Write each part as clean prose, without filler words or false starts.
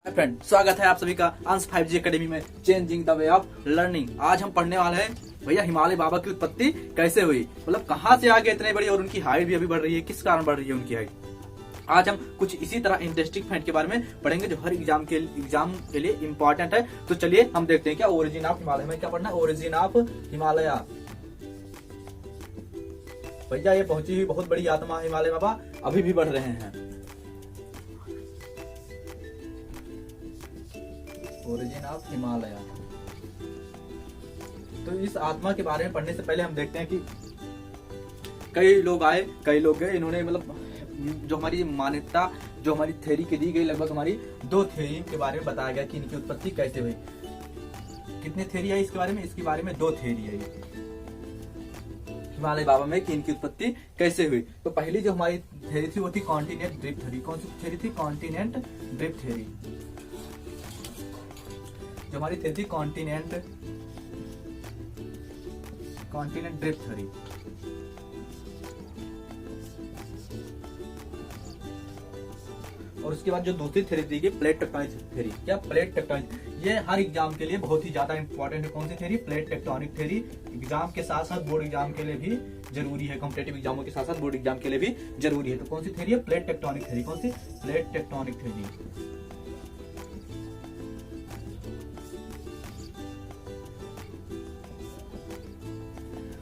Friend, स्वागत है आप सभी का अंश 5G एकेडमी में changing the way of learning. आज हम पढ़ने वाले हैं भैया हिमालय बाबा की उत्पत्ति कैसे हुई, मतलब कहाँ से आगे इतने बड़ी और उनकी हाइट भी अभी बढ़ रही है, किस कारण बढ़ रही है उनकी हाइट। आज हम कुछ इसी तरह इंटरेस्टिंग फैक्ट के बारे में पढ़ेंगे जो हर एग्जाम के लिए इम्पोर्टेंट है। तो चलिए हम देखते हैं क्या ओरिजिन ऑफ हिमालय में क्या पढ़ना है। ओरिजिन ऑफ हिमालय, भैया ये पहुंची हुई बहुत बड़ी आत्मा हिमालय बाबा अभी भी बढ़ रहे हैं। Origin of Himalaya. तो इस आत्मा के बारे में पढ़ने से पहले हम देखते हैं कि कई लोग आए कई लोग गए, इन्होंने मतलब जो हमारी मान्यता जो हमारी थ्योरी की दी गई, लगभग हमारी 2 थ्योरी के बारे में बताया गया कि इनकी उत्पत्ति कैसे हुई। कितनी थ्योरी है इसके बारे में? इसके बारे में 2 थ्योरी है हिमालय बाबा में कि इनकी उत्पत्ति कैसे हुई। तो पहली जो हमारी थ्योरी थी वो थी कॉन्टिनेंट ड्रिफ्ट थ्योरी। कौन सी थ्योरी थी? Continent drift theory. जो हमारी थ्योरी थी कॉन्टिनेंट ड्रिफ्ट थ्योरी। और उसके बाद जो दूसरी थ्योरी दी गई प्लेट टेक्टोनिक थ्योरी। क्या? Plate tectonic. ये हर एग्जाम के लिए बहुत ही ज्यादा इंपॉर्टेंट है। कौन सी theory? Plate tectonic theory. Exam के साथ साथ बोर्ड एग्जाम के लिए भी जरूरी है, कॉम्पिटिटिव एग्जामों के साथ साथ बोर्ड एग्जाम के लिए भी जरूरी है। तो कौन सी थ्योरी है? Plate tectonic theory. कौन सी? Plate tectonic theory.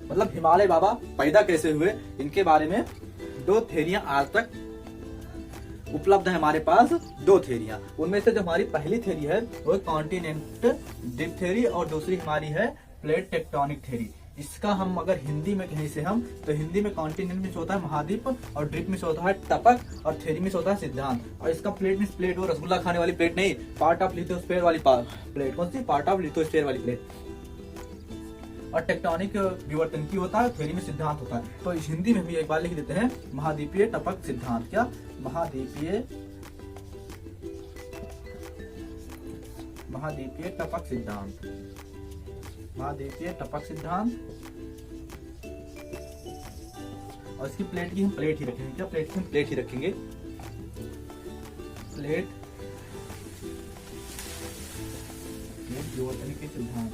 मतलब हिमालय बाबा पैदा कैसे हुए, इनके बारे में 2 थ्योरियां आज तक उपलब्ध है हमारे पास। 2 थ्योरियां, उनमें से जो हमारी पहली थ्योरी है वो कॉन्टिनेंट ड्रिफ्ट थ्योरी और दूसरी हमारी है प्लेट टेक्टोनिक थ्योरी। इसका हम अगर हिंदी में कहीं से हम तो हिंदी में कॉन्टिनेंट में होता है महाद्वीप और ड्रिफ्ट में होता है टपक और थ्योरी में होता है सिद्धांत। और इसका प्लेट में प्लेट वो रसगुल्ला खाने वाली प्लेट नहीं, पार्ट ऑफ लिथोस्फीयर वाली प्लेट। कौन सी? पार्ट ऑफ लिथोस्फीयर वाली प्लेट। और टेक्टोनिक विवर्तन की होता है, थ्योरी में सिद्धांत होता है। तो इस हिंदी में भी एक बार लिख देते हैं महाद्वीपीय टपक सिद्धांत। क्या? महाद्वीपीय टपक सिद्धांत। महाद्वीपीय टपक सिद्धांत। और इसकी प्लेट की हम प्लेट ही रखेंगे। क्या? प्लेट की हम प्लेट ही रखेंगे। प्लेट विवर्तन के सिद्धांत।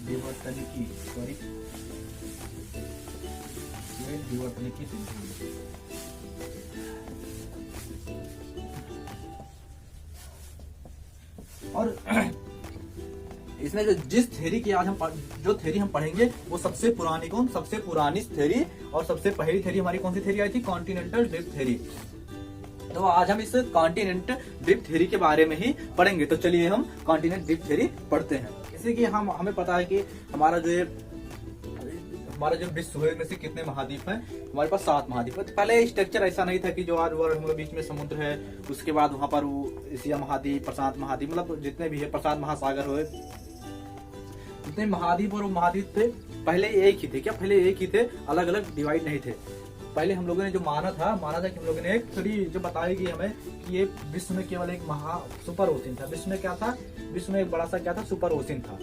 विवर्तनिकी सिद्धांत। और इसमें जिस थ्योरी की आज जो थ्योरी हम पढ़ेंगे वो सबसे पुरानी सबसे पुरानी थ्योरी और सबसे पहली थ्योरी हमारी कौन सी थ्योरी आई थी? Continental drift theory. तो आज हम इस कॉन्टिनेंट ड्रिफ्ट थ्योरी के बारे में ही पढ़ेंगे। तो चलिए हम कॉन्टिनेंट ड्रिफ्ट थ्योरी पढ़ते हैं। जैसे कि हमें पता है कि हमारा जो विश्व है में से कितने महाद्वीप हैं? हमारे पास 7 महाद्वीप है। तो पहले स्ट्रक्चर ऐसा नहीं था कि जो आज हम लोग बीच में समुद्र है, उसके बाद वहां पर वो एशिया महाद्वीप, प्रशांत महाद्वीप, मतलब जितने भी है, प्रशांत महासागर हुए, जितने महाद्वीप और वो महाद्वीप थे पहले एक ही थे। क्या? पहले एक ही थे, अलग अलग डिवाइड नहीं थे। पहले हम लोगों ने जो माना था कि हम लोगों ने एक थ्योरी जो बताएगी हमें कि ये विश्व में केवल एक सुपर ओशन था। विश्व में क्या था? विश्व में एक बड़ा सा क्या था? सुपर ओशन था।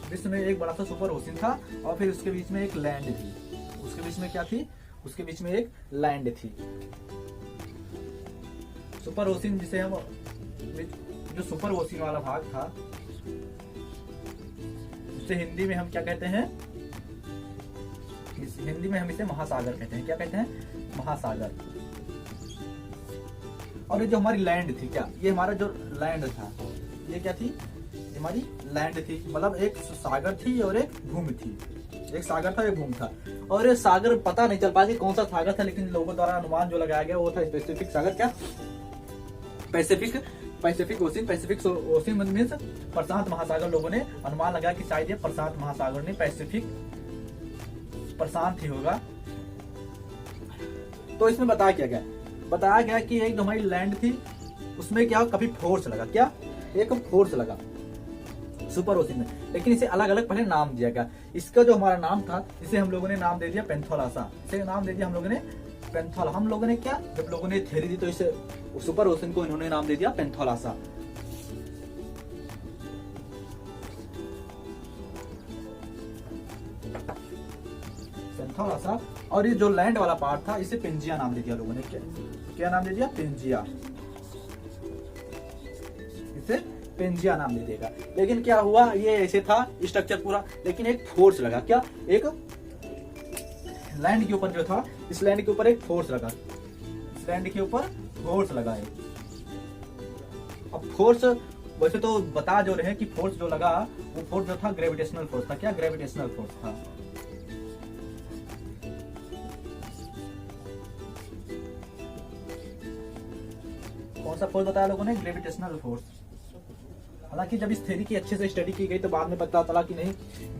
विश्व में एक बड़ा सा सुपर ओशन था और फिर उसके बीच में एक लैंड थी। उसके बीच में क्या थी? उसके बीच में एक लैंड थी। सुपर ओशन जिसे हम जो सुपर ओशन वाला भाग था उसे हिंदी में हम क्या कहते हैं? हिंदी में हम इसे महासागर कहते हैं। क्या कहते हैं? महासागर। और ये जो हमारी लैंड थी, क्या ये हमारा जो लैंड था ये क्या थी? हमारी लैंड थी। मतलब एक सागर थी और एक भूमि थी। एक सागर था, एक भूमि था। और ये सागर पता नहीं चल पाया कि कौन सा सागर था, लेकिन लोगों द्वारा अनुमान जो लगाया गया वो था पैसिफिक सागर। क्या? Pacific ocean. Pacific ocean means प्रशांत महासागर। लोगों ने अनुमान लगाया कि शायद ये प्रशांत महासागर ने प्रशांत ही होगा। तो इसमें बताया गया कि एक जो हमारी लैंड थी उसमें क्या कभी फोर्स लगा। क्या? एक फोर्स लगा सुपर ओशन में, लेकिन इसे अलग अलग पहले नाम दिया गया। इसका जो हमारा नाम था इसे हम लोगों ने नाम दे दिया पेंथोलासा। इसे नाम दे दिया हम लोगों ने पेंथोला। हम लोगों ने क्या, जब लोगों ने थ्योरी दी तो इसे सुपर ओशन को इन्होंने नाम दे दिया पेंथोलासा। पेंथोलासा। और ये जो लैंड वाला पार्ट था इसे पेंजिया नाम दे दिया लोगों ने। क्या नाम दे दिया? पेंजिया। इसे पेंजिया नाम दे देगा। लेकिन क्या हुआ, ये ऐसे था स्ट्रक्चर पूरा, लेकिन एक फोर्स लगा, क्या, एक लैंड के ऊपर जो था, इस लैंड के ऊपर एक फोर्स लगा, इस लैंड के ऊपर फोर्स लगा है। अब फोर्स वैसे तो बता जो रहे हैं कि फोर्स जो लगा वो फोर्स जो था ग्रेविटेशनल फोर्स था। क्या, ग्रेविटेशनल फोर्स था। कौन सा फोर्स बताया लोगों ने, ग्रेविटेशनल फोर्स। हालांकि जब इस थ्योरी की अच्छे से स्टडी की गई तो बाद में पता चला कि नहीं,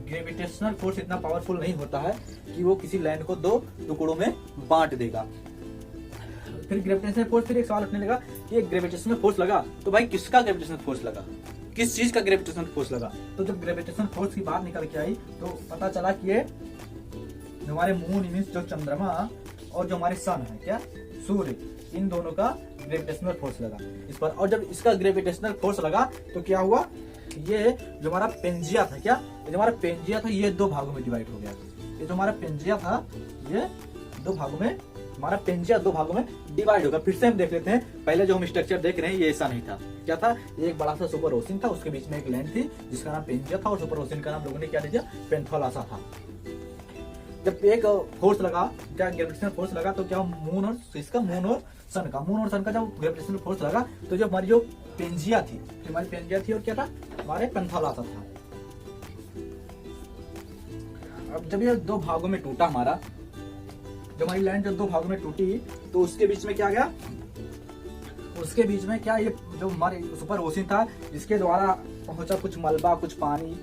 ग्रेविटेशनल फोर्स इतना पावरफुल नहीं होता है कि वो किसी लैंड को दो टुकड़ों में बांट देगा। फिर ग्रेविटेशनल फोर्स, फिर एक सवाल उठने लगा कि एक ग्रेविटेशनल फोर्स लगा तो भाई किसका ग्रेविटेशनल फोर्स लगा, किस चीज का ग्रेविटेशनल फोर्स लगा। तो जब ग्रेविटेशनल फोर्स की बात निकल के आई तो पता चला कि ये जो हमारे मून मींस जो चंद्रमा और जो हमारे सन है, क्या, सूर्य, इन दोनों का ग्रेविटेशनल फोर्स लगा इस पर। और जब इसका ग्रेविटेशनल फोर्स लगा तो क्या हुआ, ये जो हमारा पेंजिया था, क्या, ये जो हमारा पेंजिया था ये दो भागों में डिवाइड हो गया। ये जो हमारा पेंजिया था ये दो भागों में, हमारा पेंजिया दो भागों में डिवाइड होगा। फिर से हम देख लेते हैं, पहले जो हम स्ट्रक्चर देख रहे हैं ये ऐसा नहीं था। क्या था, ये एक बड़ा सा सुपर ओशन था, उसके बीच में एक लैंड थी जिसका नाम पेंजिया था, और सुपर ओशन का नाम लोगों ने क्या दे दिया, पेंथोलासा था। जब एक फोर्स लगा, क्या ग्रेविटेशनल फोर्स लगा, तो क्या मून और इसका, मून और सन का जब ग्रेविटेशनल फोर्स लगा तो जो हमारी जो पेंजिया थी, हमारी पेंजिया थी, और क्या था, हमारे पेंथोलासा था। अब जब ये दो भागों में टूटा, हमारा जो हमारी लैंड जब दो भागों में टूटी तो उसके बीच में क्या गया, उसके बीच में क्या, ये जो हमारे सुपर ओशन था जिसके द्वारा पहुंचा कुछ मलबा, कुछ पानी,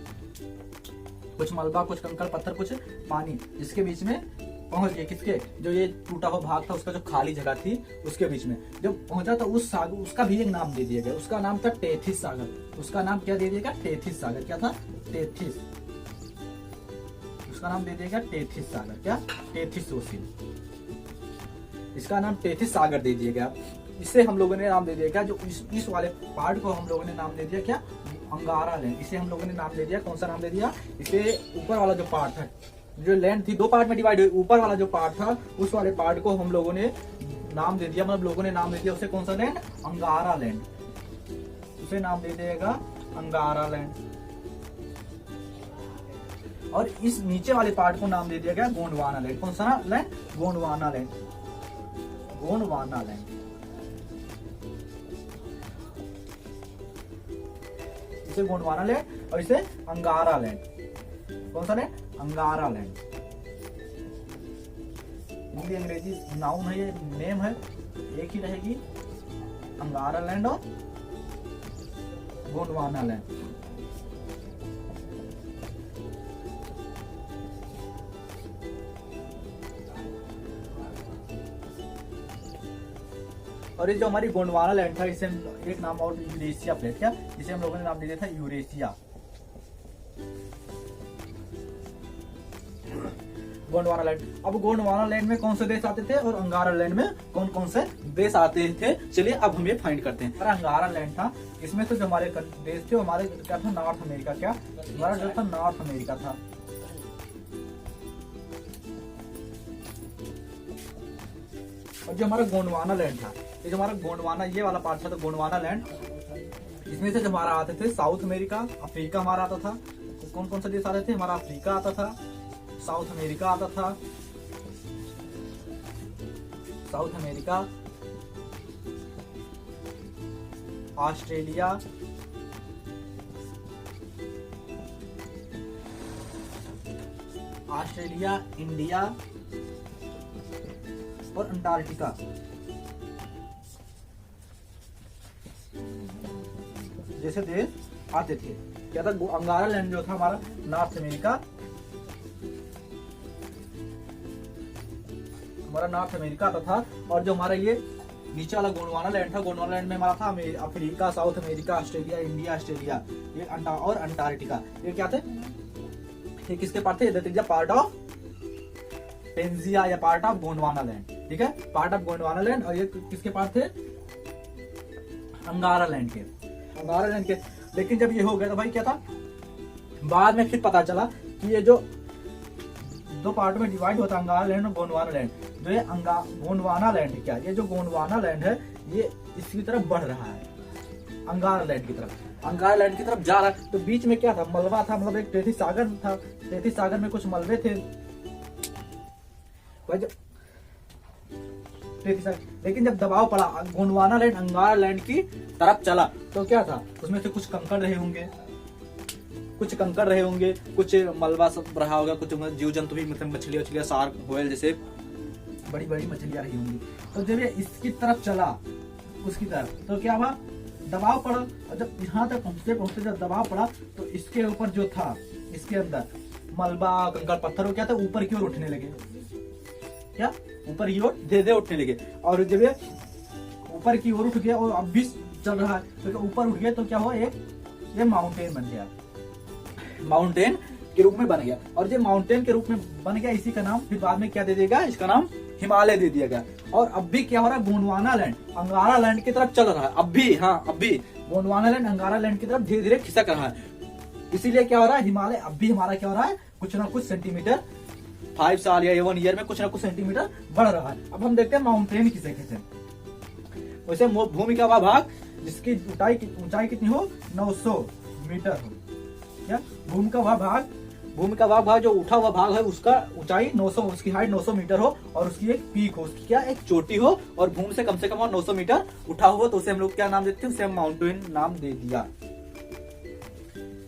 कुछ मलबा, कुछ कंकड़ पत्थर, कुछ पानी, जिसके बीच में पहुंच गए, किसके, जो ये टूटा हुआ भाग था उसका जो खाली जगह थी उसके बीच में जब पहुंचा तो उस सागर, उसका भी एक नाम दे दिया गया, उसका नाम था टेथिस सागर। उसका नाम क्या दे दिया गया, टेथिस सागर। क्या था, टेथिस, उसका नाम दे दिया गया टेथिस सागर। क्या, टेथिस ओशन, इसका नाम टेथिस सागर दे दिया गया। इसे हम लोगों ने नाम दे दिया, क्या, जो इस वाले पार्ट को हम लोगों ने नाम दे दिया, क्या, अंगारा लैंड। इसे हम लोगों ने नाम दे दिया, कौन सा नाम दे दिया, इसे ऊपर वाला जो पार्ट है, जो लैंड थी दो पार्ट में डिवाइड हुई, ऊपर वाला जो पार्ट था उस वाले पार्ट को हम लोगों ने नाम दे दिया, मतलब लोगों ने नाम दे दिया उसे कौन सा लैंड, अंगारा लैंड। उसे नाम दे देगा अंगारा लैंड। और इस नीचे वाले पार्ट को नाम दे दिया गया गोंडवाना लैंड। कौन सा land, Gondwana land, Gondwana land. इसे गोंडवाना लैंड और इसे अंगारा लैंड। कौन सा लैंड, अंगारा लैंड। हिंदी अंग्रेजी नाउन है, ये नेम है, एक ही रहेगी, अंगारा लैंड और गोंडवाना लैंड। और ये जो हमारी गोंडवाना लैंड था इसे एक नाम और यूरेशिया प्लेट, क्या, इसे हम लोगों ने नाम दे दिया था यूरेशिया। गोंडवाना लैंड। अब गोंडवाना लैंड में कौन से देश आते थे और अंगारा लैंड में कौन कौन से देश आते थे, चलिए अब हम ये फाइंड करते हैं। हमारा अंगारा लैंड था, इसमें तो जो हमारे देश थे हमारे क्या था, नॉर्थ अमेरिका। क्या, हमारा जो था नॉर्थ अमेरिका था। और जो हमारा गोंडवाना लैंड था, ये जो हमारा गोंडवाना ये वाला पार्ट था, तो गोंडवाना लैंड, इसमें से जो हमारा आते थे साउथ अमेरिका, अफ्रीका हमारा आता था। तो कौन कौन से देश आते थे, हमारा अफ्रीका आता था, साउथ अमेरिका आता था, साउथ अमेरिका, ऑस्ट्रेलिया, इंडिया और अंटार्कटिका। जैसे देश आते थे। क्या था, अंगारा लैंड जो था हमारा नॉर्थ अमेरिका, हमारा नॉर्थ अमेरिका आता था। और जो हमारा ये नीचे वाला गोंडवाना लैंड था, गोंडवाना लैंड में हमारा था Africa, south America, Australia, India, Australia, ये और अंटार्कटिका। ये क्या थे, ये किसके पार्ट थे, that is part of Pangaea या पार्ट ऑफ गोंडवाना लैंड। ठीक है, पार्ट ऑफ गोंडवाना लैंड। और ये किसके पार्ट थे, अंगारा लैंड के, अंगारा लैंड के। लेकिन जब ये हो गया तो भाई क्या था, बाद में फिर पता चला कि ये जो दो पार्ट में डिवाइड होता है अंगारा लैंड और गोंडवाना लैंड, जो ये गोंडवाना लैंड, क्या, ये जो गोंडवाना लैंड है ये इसकी तरफ बढ़ रहा है, अंगारा लैंड की तरफ। अंगारा लैंड की तरफ जा रहा है तो बीच में क्या था, मलबा था, मतलब एक टेथी सागर था। टेथी सागर में कुछ मलबे थे, लेकिन जब दबाव पड़ा गोंडवाना लैंड अंगारा लैंड की तरफ चला तो क्या था, उसमें से कुछ कंकड़ रहे होंगे, कुछ मलबा सब रहा होगा, कुछ जीव जंतु भी, मतलब मछलियां, शार्क, व्हेल जैसे बड़ी बड़ी मछलियां रही होंगी। तो जब ये इसकी तरफ चला, उसकी तरफ, तो क्या हुआ, दबाव पड़ा। और जब यहाँ तक पहुंचते जब दबाव पड़ा तो इसके ऊपर जो था, इसके अंदर मलबा, कंकड़, पत्थर हो क्या था, ऊपर की ओर उठने लगे। क्या ऊपर की ओर धीरे उठने लगे। और जब ये ऊपर की ओर उठ गया और अब भी चल रहा है, तो ऊपर उठ गया तो क्या हुआ, ये माउंटेन बन गया, माउंटेन के रूप में बन गया। और जो माउंटेन के रूप में बन गया, इसी का नाम फिर बाद में क्या दे दिया गया, इसका नाम हिमालय दे दिया गया। और अब भी क्या हो रहा है, गोंडवाना लैंड अंगारा लैंड की तरफ चल रहा है। अब भी गोंडवाना लैंड अंगारा लैंड की तरफ धीरे धीरे खिसक रहा है। इसीलिए क्या हो रहा है, हिमालय अब भी हमारा क्या हो रहा है, कुछ ना कुछ सेंटीमीटर 5 साल या 1 ईयर में कुछ ना कुछ सेंटीमीटर बढ़ रहा है। अब हम देखते हैं माउंटेन किसे कहते हैं। वैसे भूमि का वह भाग जिसकी ऊंचाई कितनी हो, 900 मीटर हो। क्या भूमि का वह भाग जो उठा हुआ भाग है, उसका ऊंचाई 900, उसकी हाइट 900 मीटर हो और उसकी एक पीक हो, उसकी क्या एक चोटी हो, और भूमि से कम 900 मीटर उठा हुआ, तो उसे हम लोग क्या नाम देते हैं, उसे हम माउंटेन नाम दे दिया।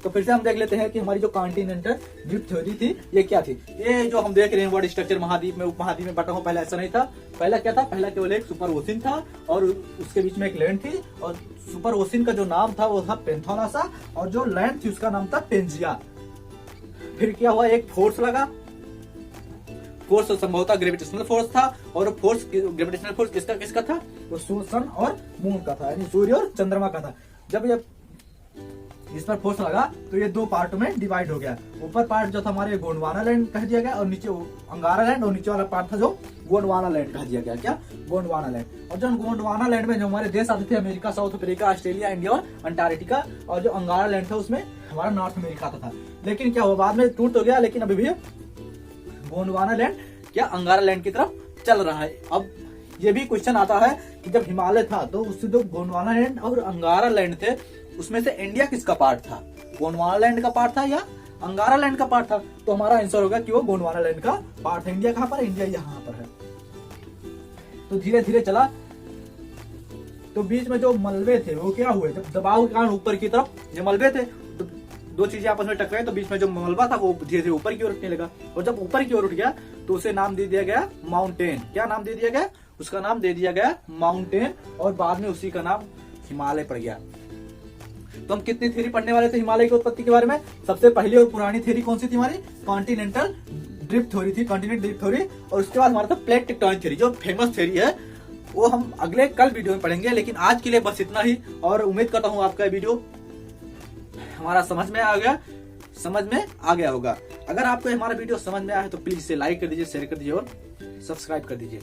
तो फिर से हम देख लेते हैं कि हमारी जो कॉन्टिनेंटल ड्रिफ्ट थ्योरी थी, ये क्या थी। ये जो हम देख रहे हैं वर्ड स्ट्रक्चर, महाद्वीप में उपमहाद्वीप में बटा हो, पहले ऐसा नहीं था। पहला क्या था, पहला केवल एक सुपर ओशिन था और उसके बीच में एक लैंड थी, और सुपर ओशिन का जो नाम था वो था पेंथोलासा, और जो लैंड थी उसका नाम था पेंजिया। फिर क्या हुआ, एक फोर्स लगा, फोर्स संभवतः ग्रेविटेशनल फोर्स था, और फोर्स ग्रेविटेशनल फोर्स किसका था, वो सन और मून का था, यानी सूर्य और चंद्रमा का था। जब ये इस पर फोर्स लगा तो ये 2 पार्ट में डिवाइड हो गया। ऊपर पार्ट जो था हमारे गोंडवाना लैंड कह दिया गया, और नीचे अंगारा लैंड, और नीचे वाला पार्ट था जो गोंडवाना लैंड कह दिया गया। क्या गोंडवाना लैंड। और जो गोंडवाना लैंड में जो हमारे देश आते थे, America, south Africa, Australia, India और अंटार्कटिका, और जो अंगारा लैंड था उसमें हमारा नॉर्थ अमेरिका आता था। लेकिन क्या हुआ, बाद में टूट तो गया, लेकिन अभी भी गोंडवाना लैंड क्या अंगारा लैंड की तरफ चल रहा है। अब ये भी क्वेश्चन आता है कि जब हिमालय था तो उससे जो गोंडवाना लैंड और अंगारा लैंड थे, उसमें से इंडिया किसका पार्ट था, गोंडवाना लैंड का पार्ट था या अंगारा लैंड का पार्ट था। तो हमारा आंसर होगा कि वो गोंडवाना लैंड का पार्ट है। इंडिया कहां पर है, इंडिया यहाँ पर है। तो धीरे धीरे चला, तो बीच में जो मलबे थे वो क्या हुए, जब दबाव के कारण ऊपर की तरफ जो मलबे थे, तो 2 चीजें आपस में टकराई, तो बीच में जो मलबा था वो धीरे धीरे ऊपर की ओर उठने लगा। और जब ऊपर की ओर उठ गया तो उसे नाम दे दिया गया माउंटेन। क्या नाम दे दिया गया, उसका नाम दे दिया गया माउंटेन, और बाद में उसी का नाम हिमालय पड़ गया। तो हम कितनी थ्योरी पढ़ने वाले थे हिमालय की उत्पत्ति के बारे में। सबसे पहली और पुरानी थ्योरी कौन सी थी हमारी, कॉन्टिनेंटल ड्रिफ्ट थ्योरी थी, कॉन्टिनेंटल ड्रिफ्ट थ्योरी। और उसके बाद हमारा था प्लेट टेक्टोनिक थ्योरी, जो फेमस थ्योरी है, वो हम कल वीडियो में पढ़ेंगे। लेकिन आज के लिए बस इतना ही, और उम्मीद करता हूँ आपका वीडियो हमारा समझ में आ गया होगा। अगर आपको हमारा वीडियो समझ में आया है तो प्लीज इसे लाइक कर दीजिए, शेयर कर दीजिए और सब्सक्राइब कर दीजिए।